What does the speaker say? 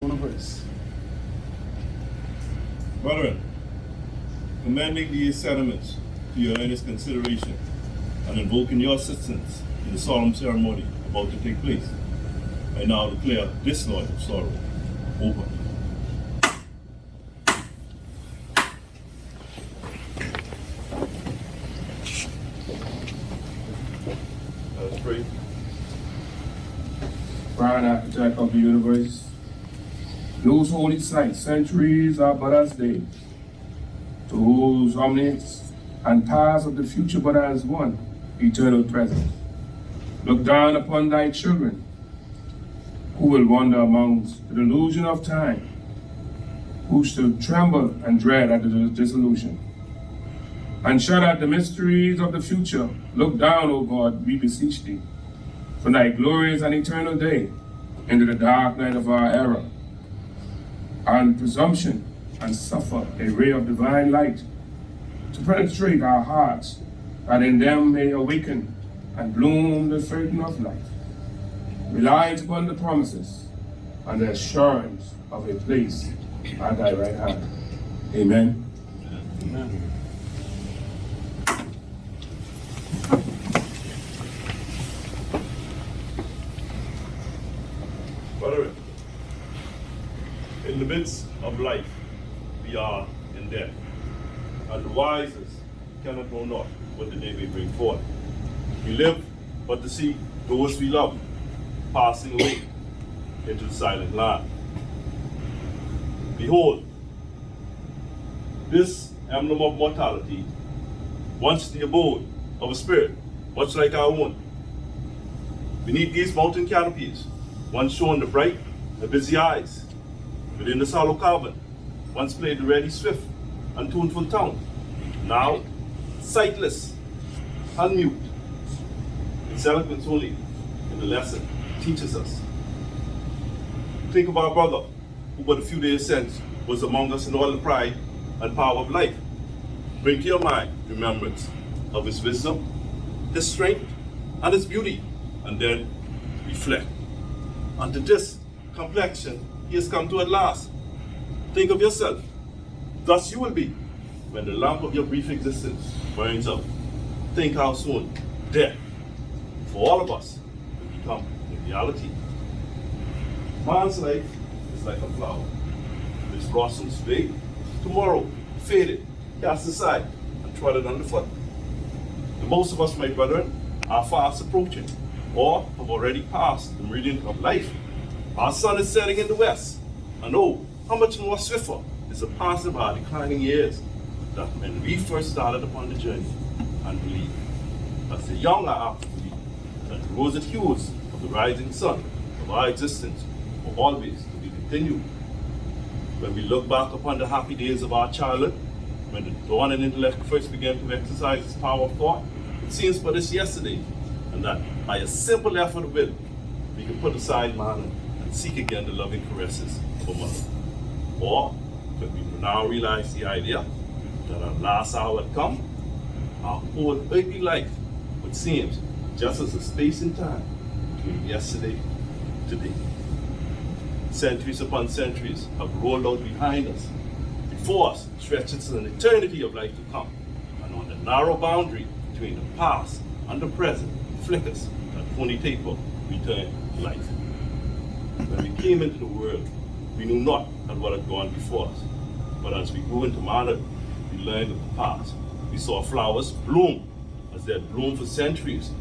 Universe. Brethren, commending these sentiments to your earnest consideration and invoking your assistance in the solemn ceremony about to take place, I now declare this night of sorrow over. Let us pray. Prime architect of the universe, those holy sites, centuries are but as days. To whose omniscience and powers of the future but as one, eternal presence. Look down upon thy children, who will wander amongst the delusion of time, who still tremble and dread at the dissolution. And shudder at the mysteries of the future. Look down, O God, we beseech thee, from thy glorious and eternal day into the dark night of our era, and presumption, and suffer a ray of divine light to penetrate our hearts, that in them may awaken and bloom the fragrance of life, reliant upon the promises and the assurance of a place at thy right hand. Amen. Amen. Brethren, in the midst of life, we are in death, and the wisest cannot know not what the day may bring forth. We live but to see those we love passing away into the silent land. Behold, this emblem of mortality, once the abode of a spirit, much like our own. Beneath these mountain canopies, once shone the bright and busy eyes. Within the hollow cavern, once played the ready, swift, and tuneful tongue. Now, sightless and mute. Its eloquence only in the lesson teaches us. Think of our brother, who but a few days since was among us in all the pride and power of life. Bring to your mind remembrance of his wisdom, his strength, and his beauty, and then reflect. Unto this complexion he has come to at last. Think of yourself. Thus you will be when the lamp of your brief existence burns out. Think how soon death, for all of us, will become a reality. Man's life is like a flower. Its blossoms fade, tomorrow faded, cast aside, and trodden underfoot. The most of us, my brethren, are fast approaching, or have already passed the meridian of life. Our sun is setting in the west, and oh, how much more swifter is the passing of our declining years than when we first started upon the journey and believed. As the young are apt to believe that the roseate hues of the rising sun of our existence will always to be continued. When we look back upon the happy days of our childhood, when the dawning intellect first began to exercise its power of thought, it seems but as yesterday, and that by a simple effort of will, we can put aside man and seek again the loving caresses of a mother. Or, when we now realize the idea that our last hour had come, our whole earthly life would seem just as a space and time between yesterday and today. Centuries upon centuries have rolled out behind us. Before us stretches an eternity of life to come, and on the narrow boundary between the past and the present flickers that phony taper return to life. When we came into the world, we knew not at what had gone before us, but as we grew into manhood, we learned of the past. We saw flowers bloom as they had bloomed for centuries,